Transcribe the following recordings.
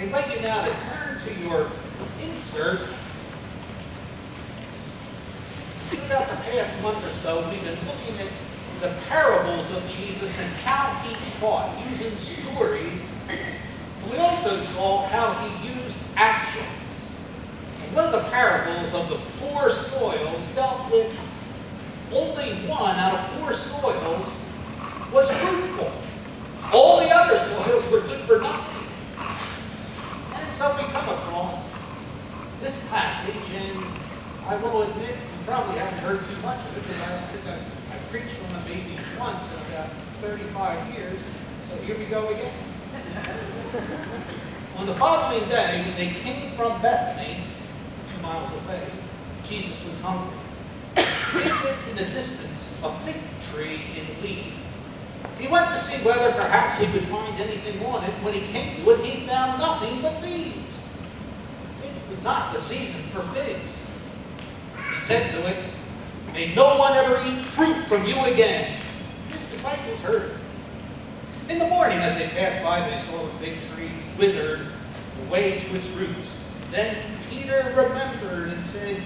I invite you now to turn to your insert. For about the past month or so, we've been looking at the parables of Jesus and how he taught using stories. We also saw how he used actions. And one of the parables of the 4 soils dealt with only 1 out of 4 soils was fruitful. All the other soils were good for nothing. And so we come across this passage, and I will admit, you probably haven't heard too much of it, because I preached on it maybe once in about 35 years, so here we go again. On the following day, when they came from Bethany, 2 miles away, Jesus was hungry. Seeing in the distance a fig tree in leaf, he went to see whether perhaps he could find anything on it. When he came to it, he found nothing but leaves. It was not the season for figs. He said to it, "May no one ever eat fruit from you again." His disciples heard it. In the morning, as they passed by, they saw the fig tree withered away to its roots. Then Peter remembered and said,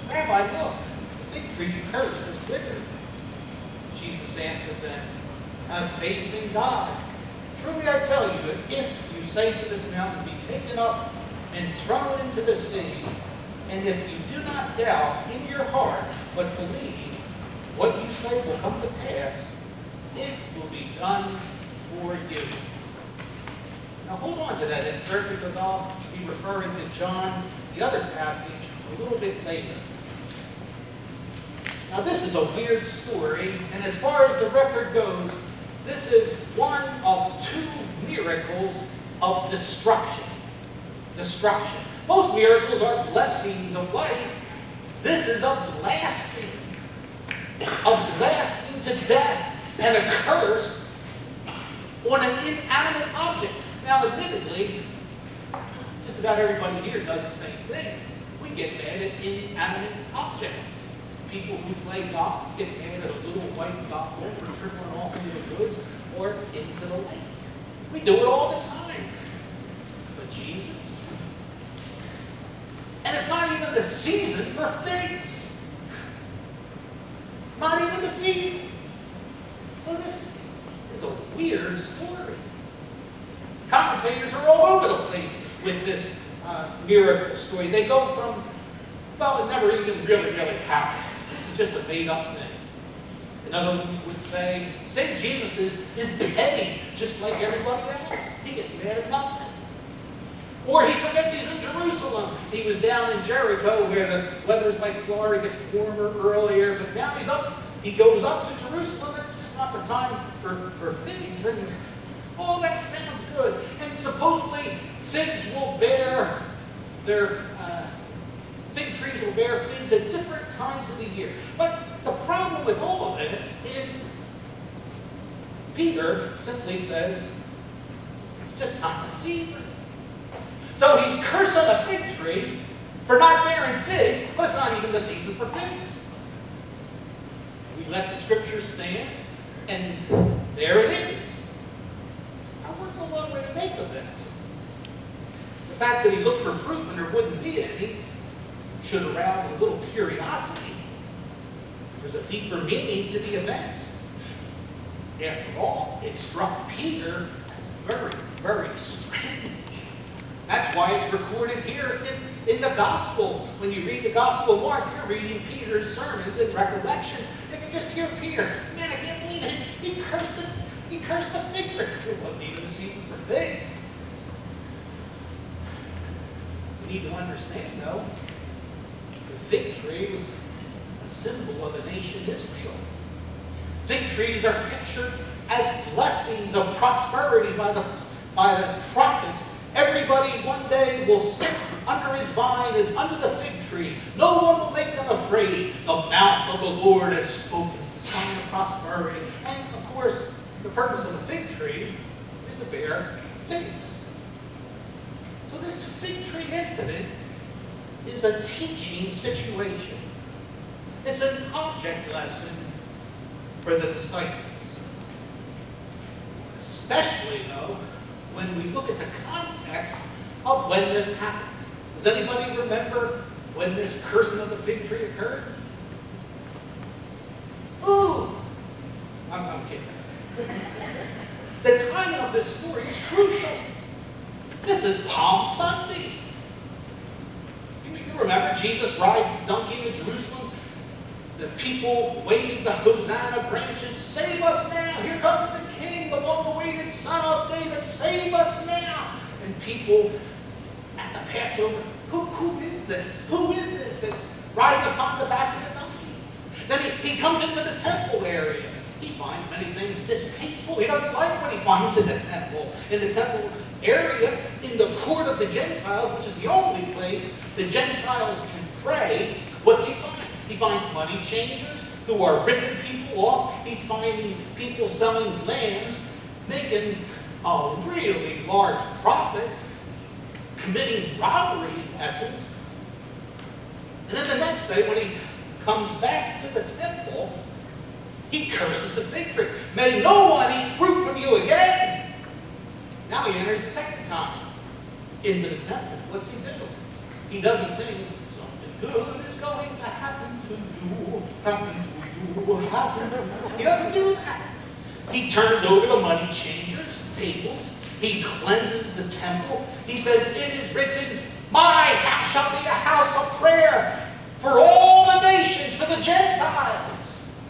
"Rabbi, look, the fig tree you cursed is withered." Jesus answered them, "Have faith in God. Truly I tell you that if you say to this mountain, be taken up and thrown into the sea, and if you do not doubt in your heart, but believe what you say will come to pass, it will be done for you." Now hold on to that insert, because I'll be referring to John, the other passage, a little bit later. Now this is a weird story, and as far as the record goes, this is one of 2 miracles of destruction. Destruction. Most miracles are blessings of life. This is a blasting to death and a curse on an inanimate object. Now, admittedly, just about everybody here does the same thing. We get mad at inanimate objects. People who play golf get mad at a little white golf ball for tripping off into the woods or into the lake. We do it all the time. But Jesus? And it's not even the season for figs. It's not even the season. So this is a weird story. Commentators are all over the place with this miracle story. They go from, well, it never even really happened. This is just a made-up thing. Another one would say Jesus is petty, just like everybody else. He gets mad at nothing. Or he forgets he's in Jerusalem. He was down in Jericho, where the weather's like Florida, gets warmer earlier, but now he goes up to Jerusalem, and it's just not the time for figs. And oh, that sounds good. And supposedly figs will bear fig trees will bear figs at different times of the year. But the problem with all of this is Peter simply says, it's just not the season. So he's cursing a fig tree for not bearing figs, but it's not even the season for figs. We let the scriptures stand, and there it is. Now, what in the world are we to make of this? The fact that he looked for fruit when there wouldn't be any should arouse a little curiosity. There's a deeper meaning to the event. After all, it struck Peter as very, very strange. That's why it's recorded here in the Gospel. When you read the Gospel of Mark, you're reading Peter's sermons and recollections. You can just hear Peter, man, I can't believe it. He cursed the fig tree. It wasn't even the season for figs. You need to understand, though, the fig tree was a symbol of the nation Israel. Fig trees are pictured as blessings of prosperity by the prophets. Everybody one day will sit under his vine and under the fig tree. No one will make them afraid. The mouth of the Lord has spoken. It's a sign of prosperity. And, of course, the purpose of the fig tree is to bear figs. So this fig tree incident is a teaching situation. It's an object lesson for the disciples. Especially, though, when we look at the context of when this happened. Does anybody remember when this cursing of the fig tree occurred? Ooh! I'm kidding. The timing of this story is crucial. This is Palm Sunday. You remember Jesus rides the donkey to Jerusalem? The people wave the Hosanna branches. Save us now. Here comes the King, the long-awaited Son of David. Save us now. And people at the Passover, who is this? Who is this that's riding upon the back of the donkey? Then he comes into the temple area. He finds many things distasteful. He doesn't like what he finds in the temple. In the temple area, in the court of the Gentiles, which is the only place the Gentiles can pray, what's he find? He finds money changers who are ripping people off. He's finding people selling lambs, making a really large profit, committing robbery in essence. And then the next day when he comes back to the temple, he curses the fig tree. May no one eat fruit from you again. Now he enters the second time into the temple. What's he do? He doesn't sing, something good is going to happen to you, happen to you, happen to you. He doesn't do that. He turns over the money changers' tables. He cleanses the temple. He says, it is written, my house shall be a house of prayer for all the nations, for the Gentiles.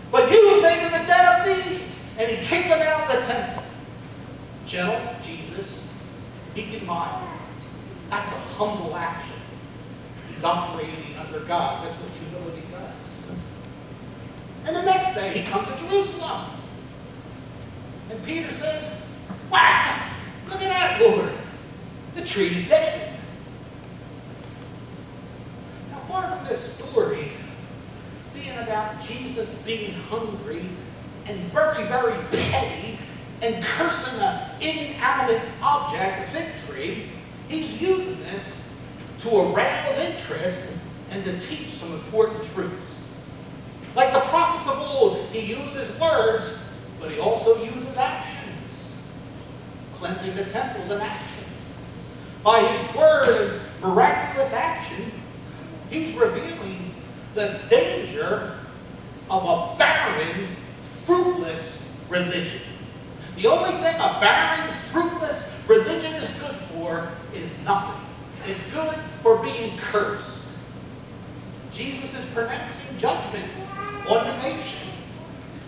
But you made it a den of thieves. And he kicked them out of the temple. Gentle Jesus, keep in mind, that's a humble action. He's operating under God. That's what humility does. And the next day he comes to Jerusalem. And Peter says, wow, look at that, Lord. The tree's dead. Now, far from this story being about Jesus being hungry and very, very petty and cursing an inanimate object, a fig tree, he's using this to arouse interest and to teach some important truths. Like the prophets of old, he uses words, but he also uses actions. Cleansing the temple is an action. By his word and miraculous action, he's revealing the danger of a barren, fruitless religion. The only thing a barren, fruitless religion is good for is nothing. It's good for being cursed. Jesus is pronouncing judgment on the nation,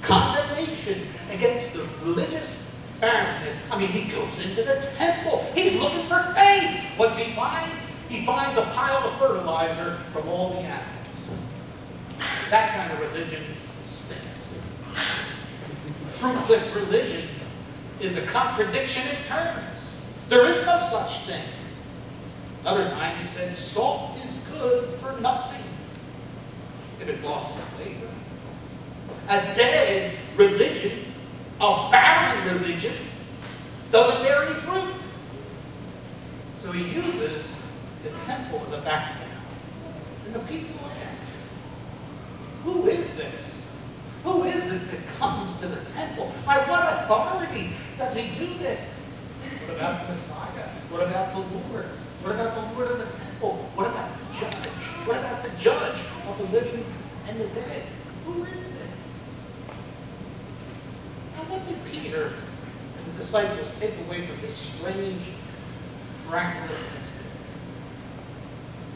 condemnation against the religious barrenness. I mean, he goes into the temple. He's looking for faith. What's he find? He finds a pile of fertilizer from all the animals. That kind of religion stinks. Fruitless religion is a contradiction in terms. There is no such thing. Another time he said, salt is good for nothing if it lost its flavor. A dead religion, a barren religion, doesn't bear any fruit. So he uses the temple as a background. And the people ask, who is this? Who is this that comes to the temple? By what authority does he do this? What about the Messiah? What about the Lord? What about the Lord of the temple? What about the judge? What about the judge of the living and the dead? Who is this? Now what did Peter and the disciples take away from this strange, miraculous incident?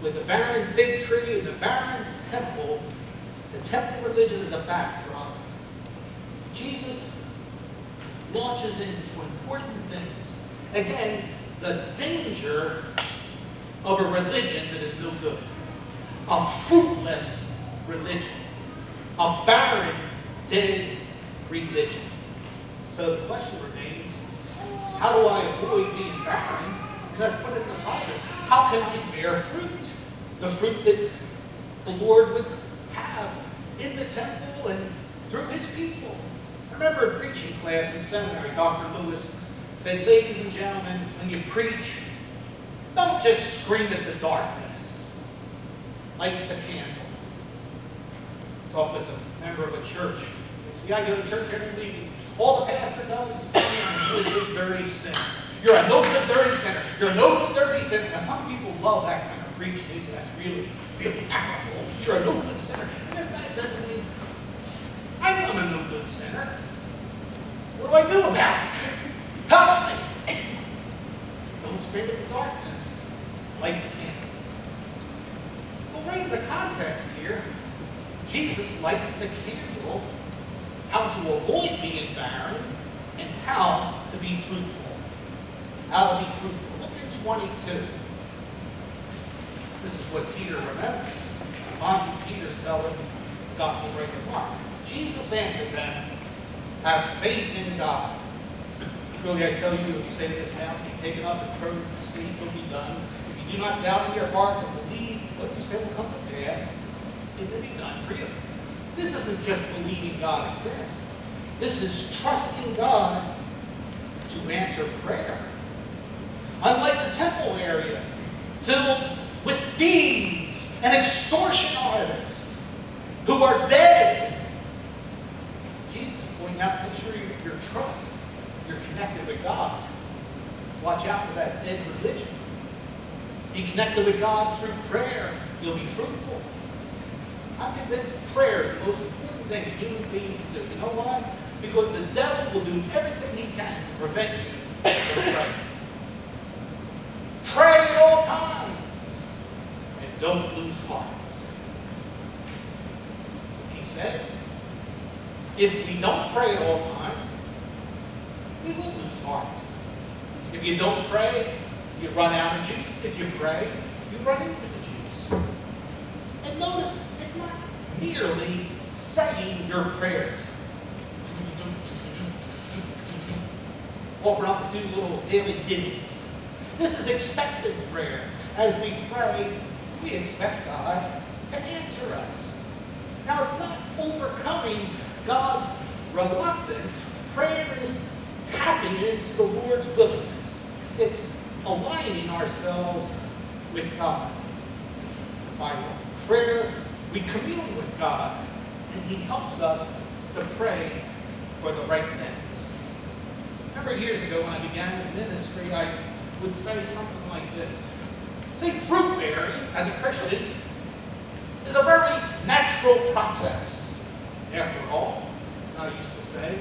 With the barren fig tree and the barren temple, the temple religion is a backdrop. Jesus launches into important things. Again, the danger of a religion that is no good. A fruitless religion. A barren, dead religion. So the question remains, how do I avoid being barren? Let's put it in the positive. How can I bear fruit? The fruit that the Lord would have in the temple and through his people. I remember a preaching class in seminary, Dr. Lewis said, ladies and gentlemen, when you preach, don't just scream at the darkness. Light the candle. Talk with a member of a church. See, I go to church every week. All the pastor knows is telling you you're a big dirty sinner. You're a no good dirty sinner. You're a no good dirty sinner. Now, some people love that kind of preaching. They say that's really, really powerful. You're a no good sinner. And this guy said to me, I know I'm a no good sinner. What do I do about it? Help me! Don't scream at the darkness. Light the candle. Well, right in the context here, Jesus lights the candle, how to avoid being barren and how to be fruitful. How to be fruitful. Look in 22. This is what Peter remembers. Among Peter's telling the gospel writer Mark. Jesus answered them, have faith in God. Truly I tell you, if you say to this mountain, be taken up and thrown into the sea, it will be done. If you do not doubt in your heart and believe what you say will come to pass, it will be done for you. This isn't just believing God exists. This is trusting God to answer prayer. Unlike the temple area, filled with thieves and extortion artists who are dead, Jesus is pointing out, make sure your trust, you're connected with God. Watch out for that dead religion. Be connected with God through prayer. You'll be fruitful. I'm convinced prayer is the most important thing a human being can do. You know why? Because the devil will do everything he can to prevent you from praying. Pray at all times and don't lose heart. He said, if we don't pray at all times, we will lose heart. If you don't pray, you run out of juice. If you pray, you run into the juice. And notice, it's not merely saying your prayers. Offer up a few little daily ditties. This is expected prayer. As we pray, we expect God to answer us. Now, it's not overcoming God's reluctance. Prayer is tapping into the Lord's willingness. It's aligning ourselves with God. By prayer, we commune with God, and He helps us to pray for the right things. Remember years ago when I began the ministry, I would say something like this. See, fruit bearing, as a Christian, is a very natural process. After all, I used to say,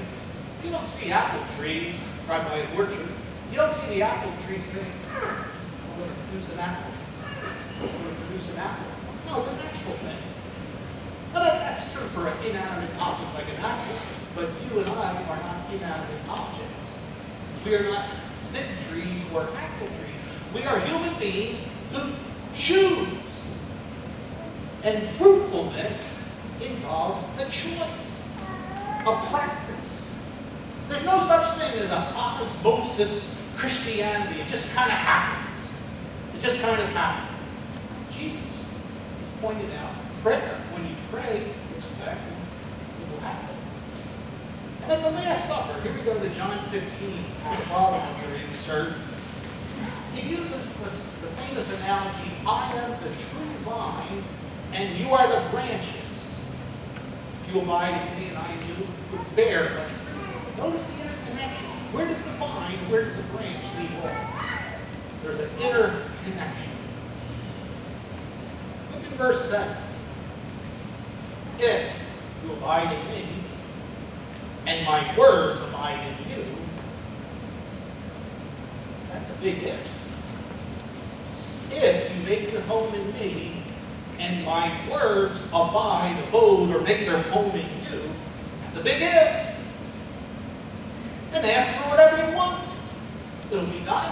you don't see apple trees right by an orchard. You don't see the apple tree saying, I'm going to produce an apple. I'm going to produce an apple. No, it's a natural thing. Now that's true for an inanimate object like an apple, but you and I are not inanimate objects. We are not fig trees or apple trees. We are human beings who choose. And fruitfulness involves a choice, a practice. There's no such thing as an osmosis Christianity. It just kind of happens. It just kind of happens. Jesus is pointing out prayer. When you pray, expect it will happen. And at the Last Supper, here we go to John 15, at the bottom of your insert. He uses the famous analogy, I am the true vine, and you are the branches. If you abide in me and I in you, you will bear much fruit. Notice the interconnection. Where does the vine, where does the branch leave off? There's an interconnection. Look in verse 7. If you abide in me, and my words abide in you, that's a big if. If you make your home in me, and my words abode, or make their home in you, that's a big if. And ask for whatever you want. It'll be done.